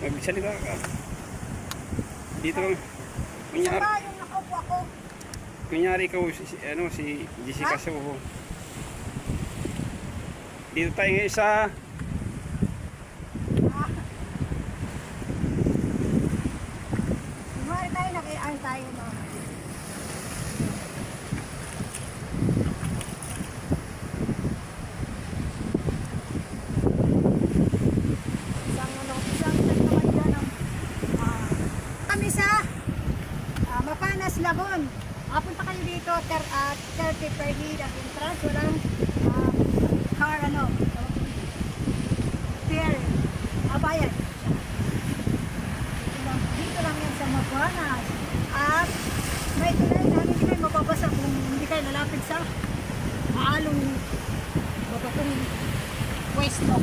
Magsalita ka. Dito lang. Isa Kunyari, ba yung nakaupo ako? kunyari ikaw si Jessica Ha? Soho. Dito tayo ngayon sa Ah. Kumari tayo, nakiaan tayo, no? Isang naman dyan ang kami sa Mapanas, Labon. Punta kayo dito, 30 per head ang entrance. Walang car, fare, bayan. Dito lang yan sa Mapanas. At may tulay na hindi kayo mababasa kung hindi kayo lalapit sa maalong babatong pwesto.